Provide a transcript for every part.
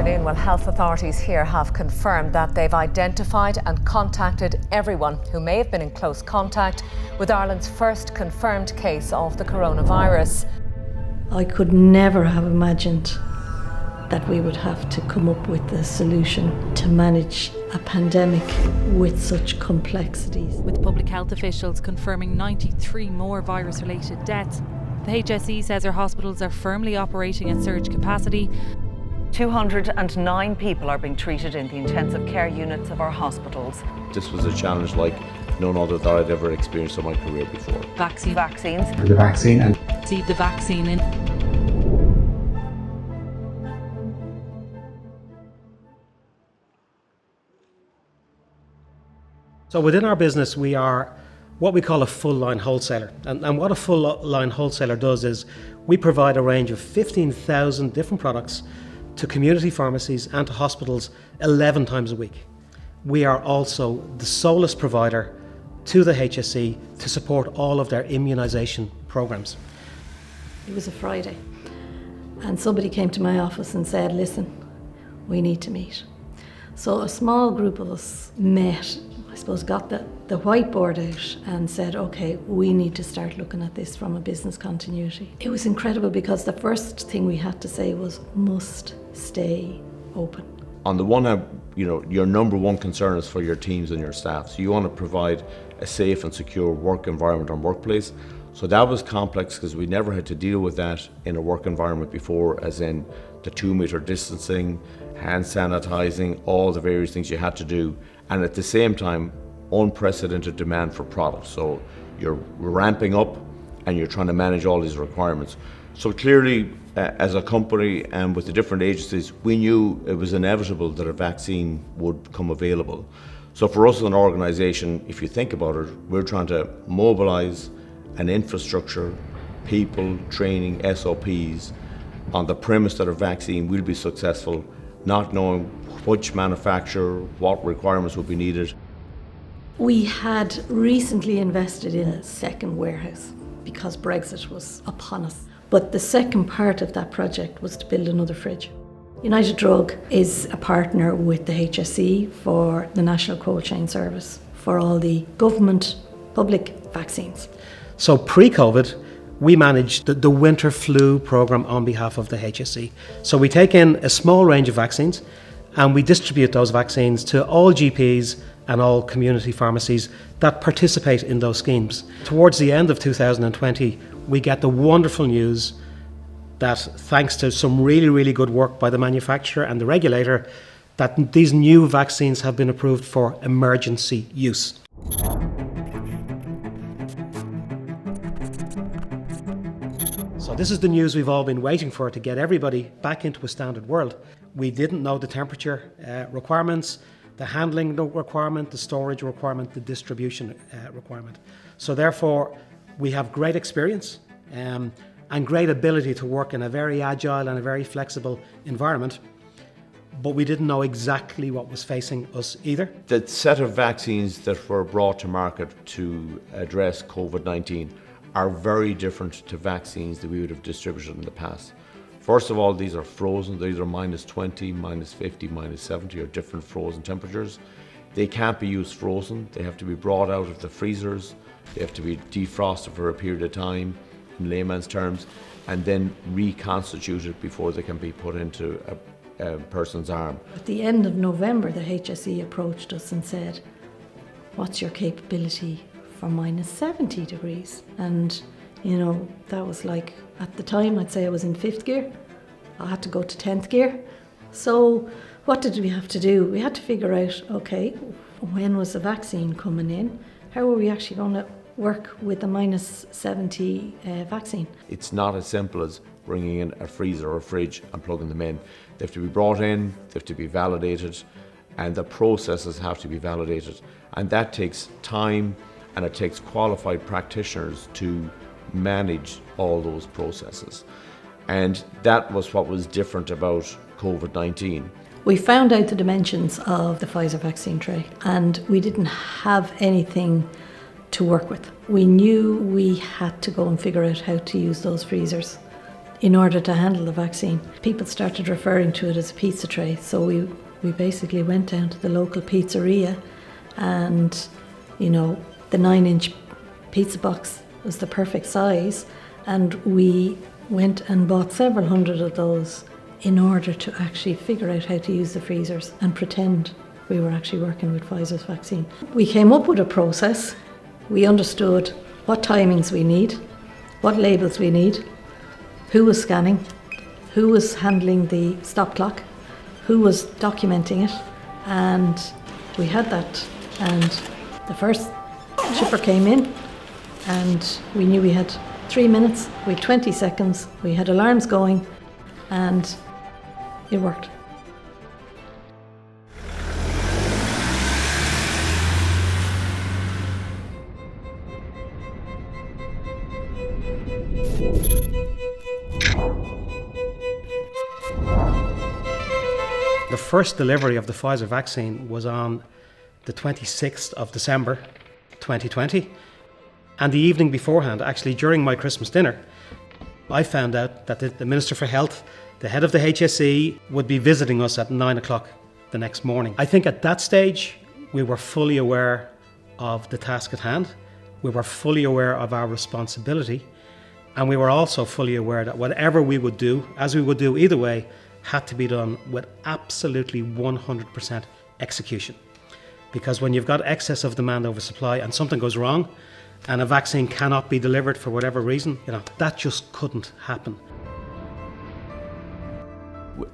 afternoon. Well, health authorities here have confirmed that they've identified and contacted everyone who may have been in close contact with Ireland's first confirmed case of the coronavirus. I could never have imagined that we would have to come up with a solution to manage a pandemic with such complexities. With public health officials confirming 93 more virus-related deaths, the HSE says our hospitals are firmly operating at surge capacity. 209 people are being treated in the intensive care units of our hospitals. This was a challenge like none other that I'd ever experienced in my career before. Vaccines. The vaccine and Receive the vaccine in. So within our business, we are what we call a full-line wholesaler. And what a full-line wholesaler does is we provide a range of 15,000 different products to community pharmacies and to hospitals 11 times a week. We are also the solest provider to the HSE to support all of their immunisation programmes. It was a Friday, and somebody came to my office and said, listen, we need to meet. So a small group of us met, I suppose got the whiteboard out and said, okay, we need to start looking at this from a business continuity. It was incredible because the first thing we had to say was must stay open. On the one hand, your number one concern is for your teams and your staff. So you want to provide a safe and secure work environment and workplace. So that was complex because we never had to deal with that in a work environment before, as in the 2-meter distancing, hand sanitizing, all the various things you had to do. And at the same time, unprecedented demand for products. So you're ramping up and you're trying to manage all these requirements. So clearly, as a company and with the different agencies, we knew it was inevitable that a vaccine would come available. So for us as an organisation, if you think about it, we're trying to mobilise an infrastructure, people, training, SOPs, on the premise that a vaccine will be successful, not knowing which manufacturer, what requirements would be needed. We had recently invested in a second warehouse because Brexit was upon us. But the second part of that project was to build another fridge. United Drug is a partner with the HSE for the National Cold Chain Service for all the government public vaccines. So pre-COVID, we managed the winter flu programme on behalf of the HSE. So we take in a small range of vaccines and we distribute those vaccines to all GPs and all community pharmacies that participate in those schemes. Towards the end of 2020, we get the wonderful news that thanks to some really, really good work by the manufacturer and the regulator, that these new vaccines have been approved for emergency use. So this is the news we've all been waiting for to get everybody back into a standard world. We didn't know the temperature requirements, the handling requirement, the storage requirement, the distribution requirement. So therefore, we have great experience and great ability to work in a very agile and a very flexible environment, but we didn't know exactly what was facing us either. The set of vaccines that were brought to market to address COVID-19 are very different to vaccines that we would have distributed in the past. First of all, these are frozen. These are -20, -50, -70, or different frozen temperatures. They can't be used frozen. They have to be brought out of the freezers. They have to be defrosted for a period of time, in layman's terms, and then reconstituted before they can be put into a person's arm. At the end of November, the HSE approached us and said, what's your capability for -70 degrees? And that was like, at the time, I'd say I was in 5th gear. I had to go to 10th gear. So what did we have to do? We had to figure out, okay, when was the vaccine coming in? How are we actually going to work with the -70 vaccine? It's not as simple as bringing in a freezer or a fridge and plugging them in. They have to be brought in, they have to be validated, and the processes have to be validated. And that takes time, and it takes qualified practitioners to manage all those processes. And that was what was different about COVID-19. We found out the dimensions of the Pfizer vaccine tray, and we didn't have anything to work with. We knew we had to go and figure out how to use those freezers in order to handle the vaccine. People started referring to it as a pizza tray, so we basically went down to the local pizzeria, and the 9-inch pizza box was the perfect size, and we went and bought several hundred of those in order to actually figure out how to use the freezers and pretend we were actually working with Pfizer's vaccine. We came up with a process. We understood what timings we need, what labels we need, who was scanning, who was handling the stop clock, who was documenting it, and we had that. And the first shipper came in, and we knew we had 3 minutes, we had 20 seconds, we had alarms going, and it worked. The first delivery of the Pfizer vaccine was on the 26th of December 2020. And the evening beforehand, actually during my Christmas dinner, I found out that the Minister for Health, the head of the HSE, would be visiting us at 9 o'clock the next morning. I think at that stage, we were fully aware of the task at hand. We were fully aware of our responsibility. And we were also fully aware that whatever we would do, as we would do either way, had to be done with absolutely 100% execution. Because when you've got excess of demand over supply and something goes wrong, and a vaccine cannot be delivered for whatever reason, that just couldn't happen.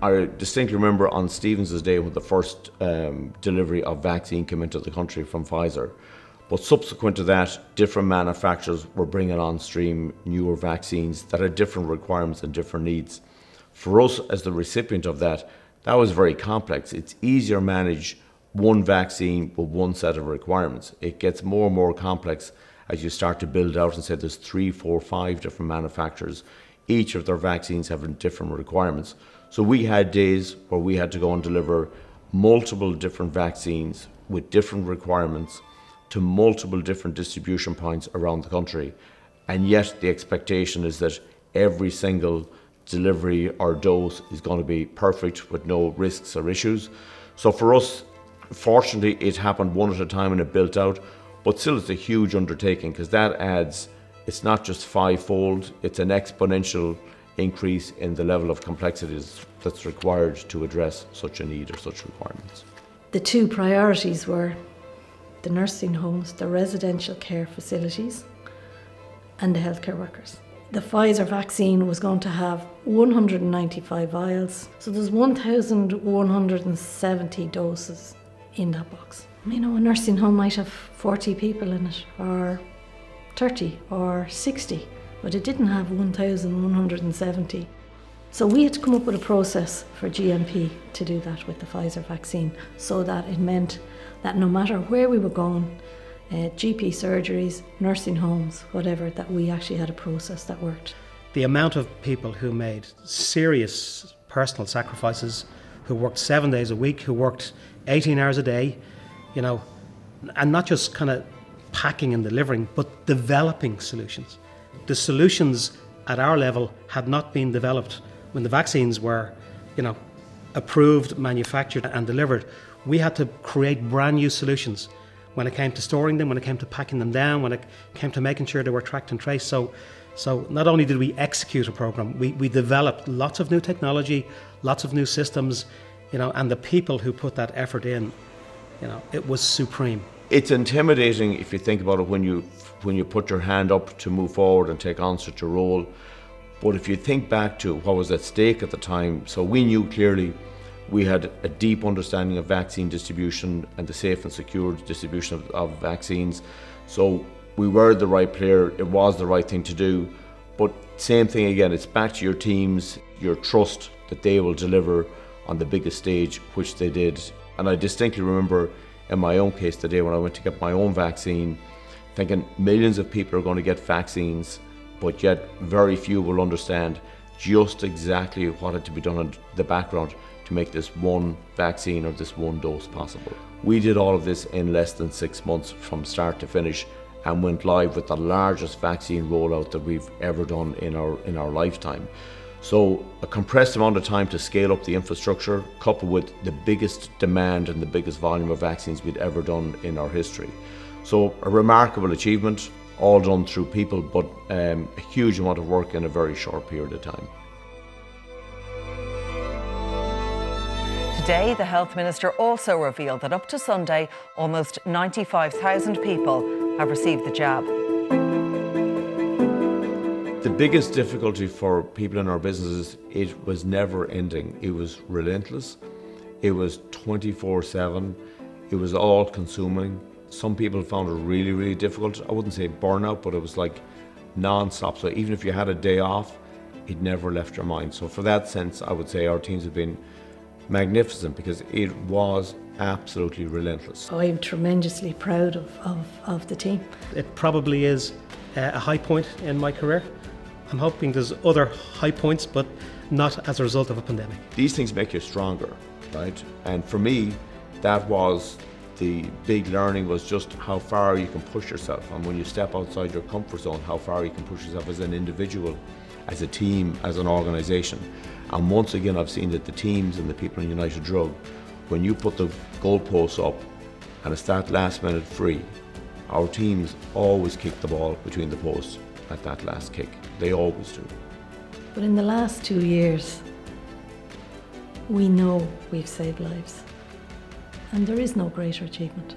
I distinctly remember on Stevens' day when the first delivery of vaccine came into the country from Pfizer. But subsequent to that, different manufacturers were bringing on stream newer vaccines that had different requirements and different needs. For us, as the recipient of that was very complex. It's easier to manage one vaccine with one set of requirements. It gets more and more complex as you start to build out and say there's 3, 4, 5 different manufacturers, each of their vaccines having different requirements. So we had days where we had to go and deliver multiple different vaccines with different requirements to multiple different distribution points around the country. And yet the expectation is that every single delivery or dose is going to be perfect with no risks or issues. So for us, fortunately, it happened one at a time and it built out. But still, it's a huge undertaking because that adds, it's not just fivefold, it's an exponential increase in the level of complexities that's required to address such a need or such requirements. The two priorities were the nursing homes, the residential care facilities, and the healthcare workers. The Pfizer vaccine was going to have 195 vials, so there's 1,170 doses in that box. A nursing home might have 40 people in it, or 30, or 60, but it didn't have 1,170. So we had to come up with a process for GMP to do that with the Pfizer vaccine, so that it meant that no matter where we were going, GP surgeries, nursing homes, whatever, that we actually had a process that worked. The amount of people who made serious personal sacrifices, who worked 7 days a week, who worked 18 hours a day, and not just kind of packing and delivering, but developing solutions. The solutions at our level had not been developed when the vaccines were, approved, manufactured and delivered. We had to create brand new solutions when it came to storing them, when it came to packing them down, when it came to making sure they were tracked and traced. So not only did we execute a program, we developed lots of new technology, lots of new systems, and the people who put that effort in, it was supreme. It's intimidating if you think about it when you put your hand up to move forward and take on such a role. But if you think back to what was at stake at the time, so we knew clearly we had a deep understanding of vaccine distribution and the safe and secure distribution of vaccines. So we were the right player, it was the right thing to do. But same thing again, it's back to your teams, your trust that they will deliver on the biggest stage, which they did. And I distinctly remember in my own case the day when I went to get my own vaccine, thinking millions of people are going to get vaccines, but yet very few will understand just exactly what had to be done in the background to make this one vaccine or this one dose possible. We did all of this in less than 6 months from start to finish and went live with the largest vaccine rollout that we've ever done in our lifetime. So a compressed amount of time to scale up the infrastructure, coupled with the biggest demand and the biggest volume of vaccines we'd ever done in our history. So a remarkable achievement, all done through people, but a huge amount of work in a very short period of time. Today, the Health Minister also revealed that up to Sunday, almost 95,000 people have received the jab. The biggest difficulty for people in our businesses, it was never ending. It was relentless. It was 24/7. It was all consuming. Some people found it really, really difficult. I wouldn't say burnout, but it was like non-stop. So even if you had a day off, it never left your mind. So for that sense, I would say our teams have been magnificent because it was absolutely relentless. I'm tremendously proud of the team. It probably is a high point in my career. I'm hoping there's other high points, but not as a result of a pandemic. These things make you stronger, right? And for me, that was the big learning, was just how far you can push yourself. And when you step outside your comfort zone, how far you can push yourself as an individual, as a team, as an organisation. And once again, I've seen that the teams and the people in United Drug, when you put the goalposts up and it's that last minute free, our teams always kick the ball between the posts at that last kick. They always do. But in the last 2 years, we know we've saved lives. And there is no greater achievement.